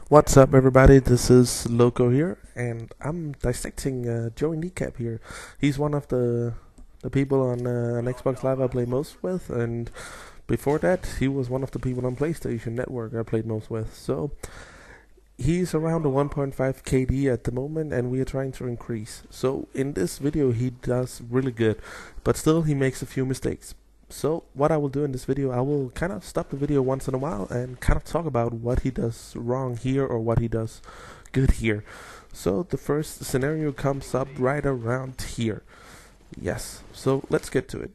What's up, everybody? This is Loco here, and I'm dissecting Joey Kneecap here. He's one of the people on Xbox Live I play most with, and before that, he was one of the people on PlayStation Network I played most with. So he's around the 1.5 KD at the moment, and we are trying to increase. So in this video, he does really good, but still he makes a few mistakes. So what I will do in this video, I will kind of stop the video once in a while and kind of talk about what he does wrong here or what he does good here. So the first scenario comes up right around here. Yes, so let's get to it.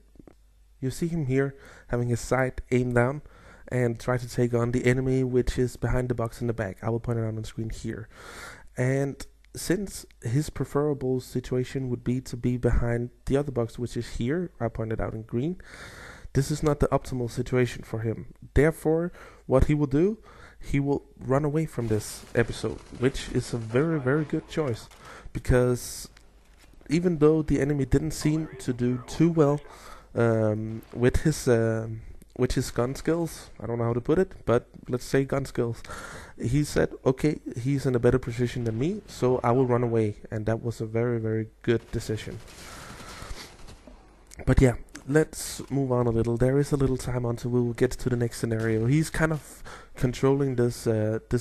You see him here having his sight aimed down and try to take on the enemy, which is behind the box in the back. I will point it out on the screen here. And since his preferable situation would be to be behind the other box, which is here, I pointed out in green, this is not the optimal situation for him. Therefore, what he will do, he will run away from this episode, which is a very, very good choice. Because even though the enemy didn't seem to do too well with his gun skills, I don't know how to put it, but let's say gun skills, he said, okay, he's in a better position than me, so I will run away. And that was a very, very good decision. But yeah, let's move on a little. There is a little time until we will get to the next scenario. He's kind of controlling this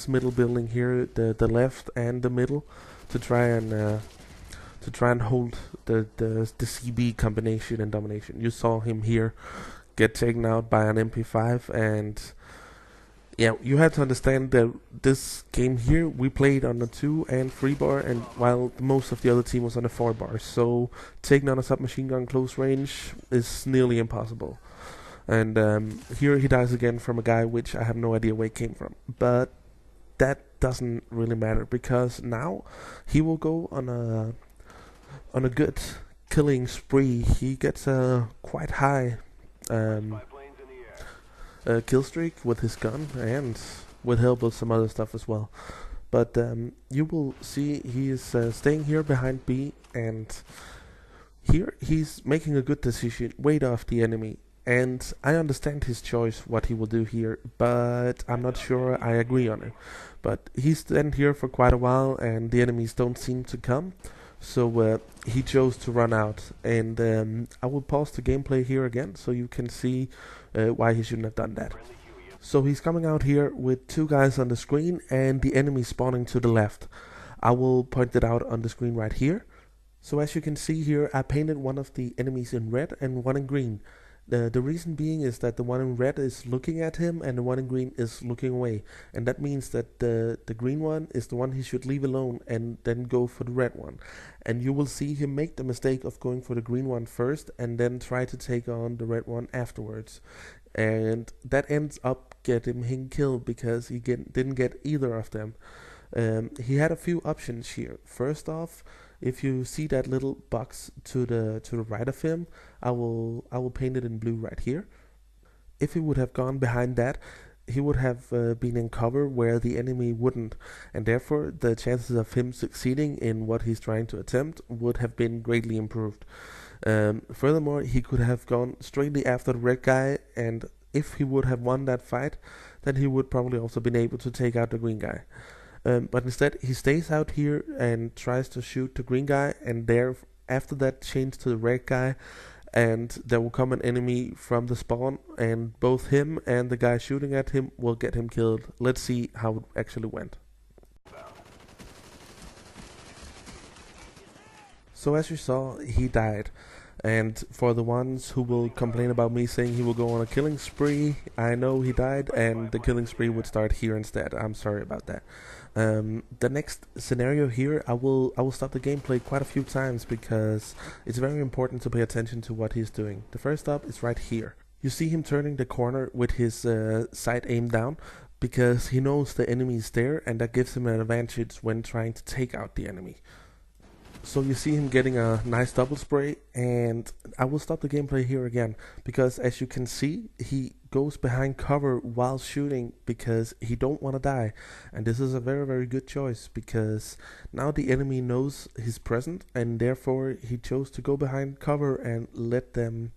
middle building here, the left and the middle, to try and hold the CB combination and domination. You saw him here get taken out by an MP5, and yeah, you have to understand that this game here we played on the 2 and 3 bar, and while most of the other team was on the 4 bar, so taking on a submachine gun close range is nearly impossible. And here he dies again from a guy which I have no idea where he came from, but that doesn't really matter because now he will go on a good killing spree. He gets a quite high kill streak with his gun and with help of some other stuff as well. But you will see he is staying here behind B, and here he's making a good decision, wait off the enemy. And I understand his choice, what he will do here, but I'm not sure I agree on it. But he's then here for quite a while, and the enemies don't seem to come. So he chose to run out, and I will pause the gameplay here again so you can see why he shouldn't have done that. So he's coming out here with two guys on the screen and the enemy spawning to the left. I will point it out on the screen right here. So as you can see here, I painted one of the enemies in red and one in green. The reason being is that the one in red is looking at him and the one in green is looking away. And that means that the green one is the one he should leave alone and then go for the red one. And you will see him make the mistake of going for the green one first and then try to take on the red one afterwards. And that ends up getting him killed because he didn't get either of them. He had a few options here. First off, if you see that little box to the right of him, I will paint it in blue right here. If he would have gone behind that, he would have been in cover where the enemy wouldn't, and therefore the chances of him succeeding in what he's trying to attempt would have been greatly improved. Furthermore, he could have gone straightly after the red guy, and if he would have won that fight, then he would probably also been able to take out the green guy. But instead, he stays out here and tries to shoot the green guy, and there, after that, change to the red guy, and there will come an enemy from the spawn, and both him and the guy shooting at him will get him killed. Let's see how it actually went. So as you saw, he died. And for the ones who will complain about me saying he will go on a killing spree, I know he died, and the killing spree would start here instead. I'm sorry about that. The next scenario here, I will stop the gameplay quite a few times because it's very important to pay attention to what he's doing. The first stop is right here. You see him turning the corner with his sight aimed down because he knows the enemy is there, and that gives him an advantage when trying to take out the enemy. So you see him getting a nice double spray, and I will stop the gameplay here again because as you can see, he goes behind cover while shooting because he don't want to die. And this is a very, very good choice because now the enemy knows he's present, and therefore he chose to go behind cover and let them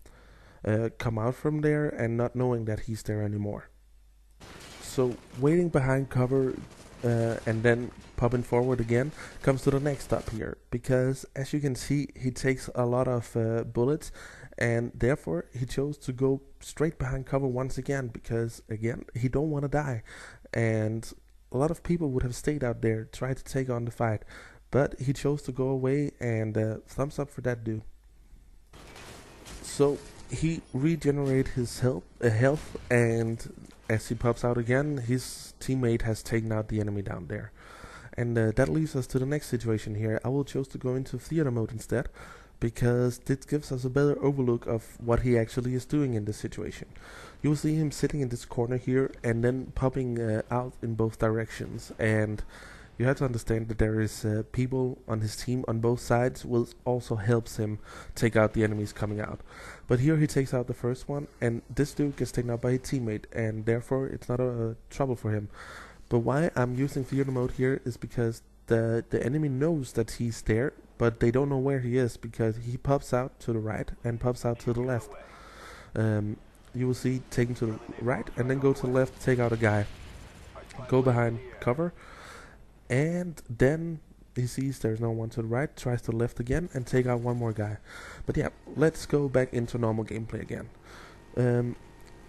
come out from there and not knowing that he's there anymore. So waiting behind cover and then popping forward again, comes to the next stop here, because as you can see, he takes a lot of bullets, and therefore he chose to go straight behind cover once again, because again, he don't want to die. And a lot of people would have stayed out there, tried to take on the fight, but he chose to go away, and thumbs up for that dude. So he regenerated his health, and as he pops out again, his teammate has taken out the enemy down there. And that leads us to the next situation here. I will choose to go into theater mode instead, because this gives us a better overlook of what he actually is doing in this situation. You will see him sitting in this corner here, and then popping out in both directions. And you have to understand that there is people on his team on both sides, which also helps him take out the enemies coming out. But here he takes out the first one, and this dude gets taken out by a teammate, and therefore it's not a trouble for him. But why I'm using theater mode here is because the enemy knows that he's there, but they don't know where he is, because he pops out to the right and pops out to the left. You will see taking to the right and then go to the left, take out a guy, go behind cover, and then he sees there's no one to the right, tries to the left again and take out one more guy. But yeah, let's go back into normal gameplay again.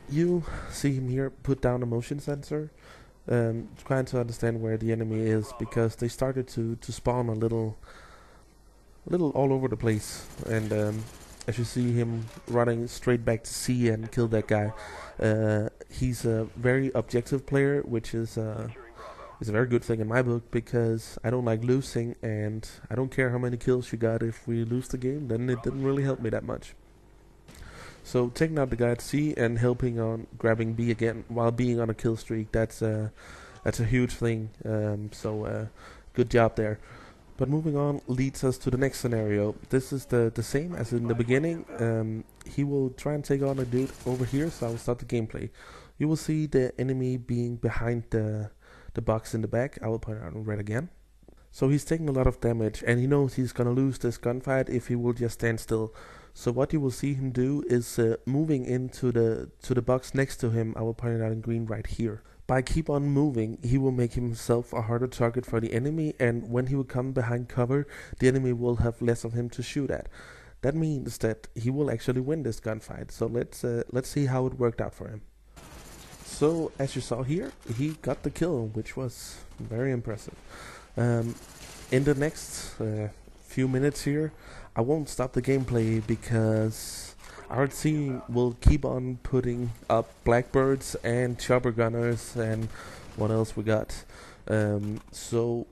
You see him here put down a motion sensor, trying to understand where the enemy is, because they started to spawn a little all over the place. And as you see him running straight back to C and kill that guy, he's a very objective player, which is a very good thing in my book, because I don't like losing, and I don't care how many kills you got. If we lose the game, then it didn't really help me that much. So taking out the guy at C and helping on grabbing B again while being on a kill streak, that's a huge thing. Good job there. But moving on leads us to the next scenario. This is the same as in the beginning. He will try and take on a dude over here, so I will start the gameplay. You will see the enemy being behind the box in the back. I will point it out in red again. So he's taking a lot of damage, and he knows he's gonna lose this gunfight if he will just stand still. So what you will see him do is moving into the box next to him. I will point it out in green right here. By keep on moving, he will make himself a harder target for the enemy, and when he will come behind cover, the enemy will have less of him to shoot at. That means that he will actually win this gunfight. So let's see how it worked out for him. So as you saw here, he got the kill, which was very impressive. In the next few minutes here, I won't stop the gameplay, because our team will keep on putting up Blackbirds and Chopper Gunners and what else we got. So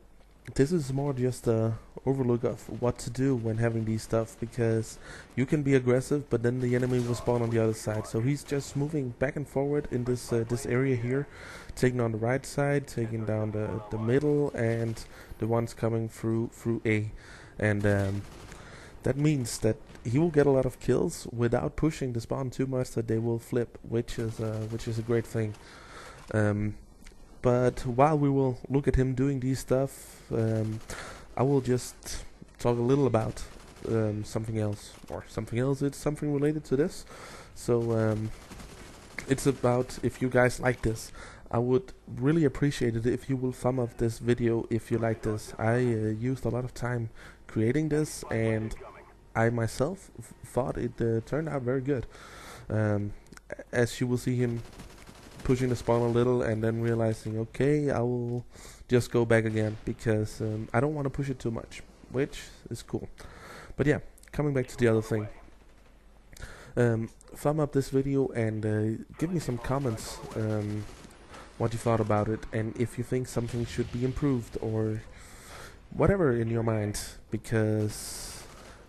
this is more just a overlook of what to do when having these stuff, because you can be aggressive, but then the enemy will spawn on the other side. So he's just moving back and forward in this area here, taking on the right side, taking down the middle, and the ones coming through A. And that means that he will get a lot of kills without pushing the spawn too much, that they will flip, which is a great thing. But while we will look at him doing these stuff, I will just talk a little about something else. It's something related to this. So it's about, if you guys like this, I would really appreciate it if you will thumb up this video if you like this. I used a lot of time creating this, and I myself thought it turned out very good. As you will see him pushing the spawn a little and then realizing, okay, I will just go back again, because I don't want to push it too much, which is cool. But yeah, coming back to the other thing. Thumb up this video and give me some comments what you thought about it, and if you think something should be improved or whatever in your mind, because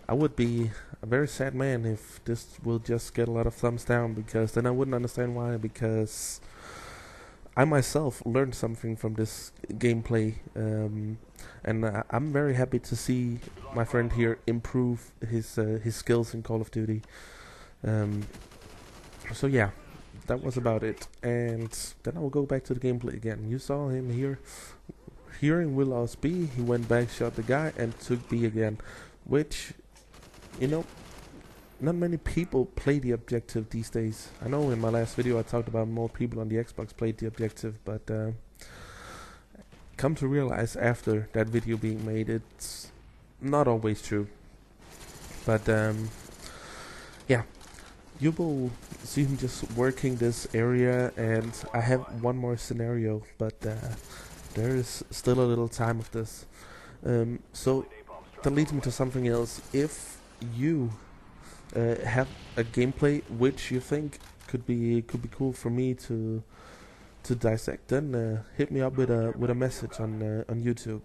I would be a very sad man if this will just get a lot of thumbs down, because then I wouldn't understand why, because I myself learned something from this gameplay, and I'm very happy to see my friend here improve his skills in Call of Duty. So yeah, that was about it, and then I will go back to the gameplay again. You saw him here. Hearing we lost B, he went back, shot the guy, and took B again, which, you know, not many people play the objective these days. I know in my last video I talked about more people on the Xbox played the objective, but come to realize after that video being made, it's not always true. But yeah, you will see him just working this area, and I have one more scenario, but there is still a little time of this. So that leads me to something else. If you have a gameplay which you think could be cool for me to dissect, then hit me up with a message on YouTube.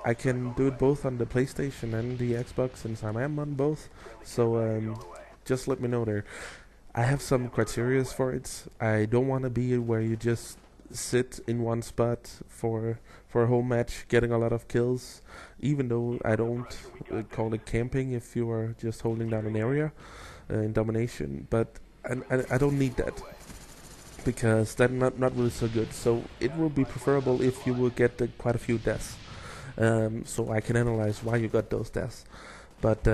I can do it both on the PlayStation and the Xbox, since I am on both. So just let me know there. I have some criteria for it. I don't want to be where you just sit in one spot for a whole match, getting a lot of kills. Even though I don't call it camping if you are just holding down an area in domination, but I don't need that, because that's not really so good. So it will be preferable if you will get quite a few deaths, so I can analyze why you got those deaths. But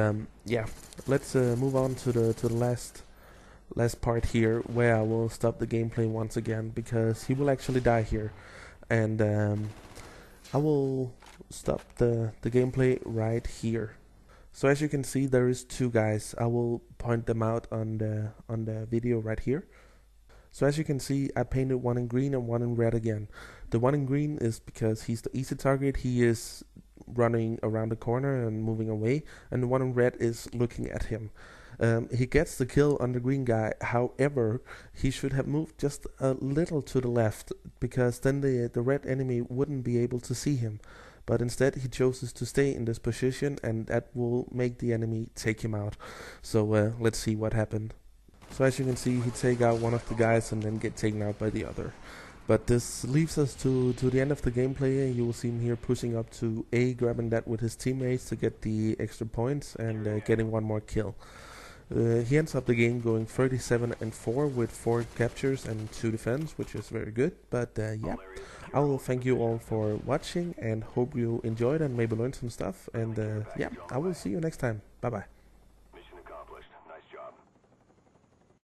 yeah, let's move on to the last part here, where I will stop the gameplay once again, because he will actually die here, and I will stop the gameplay right here. So as you can see, there is two guys. I will point them out on the video right here. So as you can see, I painted one in green and one in red again. The one in green is because he's the easy target. He is running around the corner and moving away, and the one in red is looking at him. He gets the kill on the green guy. However, he should have moved just a little to the left, because then the red enemy wouldn't be able to see him. But instead he chooses to stay in this position, and that will make the enemy take him out. So let's see what happened. So as you can see, he take out one of the guys and then get taken out by the other. But this leaves us to the end of the gameplay. You will see him here pushing up to A, grabbing that with his teammates to get the extra points, and getting one more kill. He ends up the game going 37-4 with 4 captures and 2 defense, which is very good. But yeah, I will thank you all for watching, and hope you enjoyed and maybe learned some stuff. And yeah, I will see you next time. Bye bye.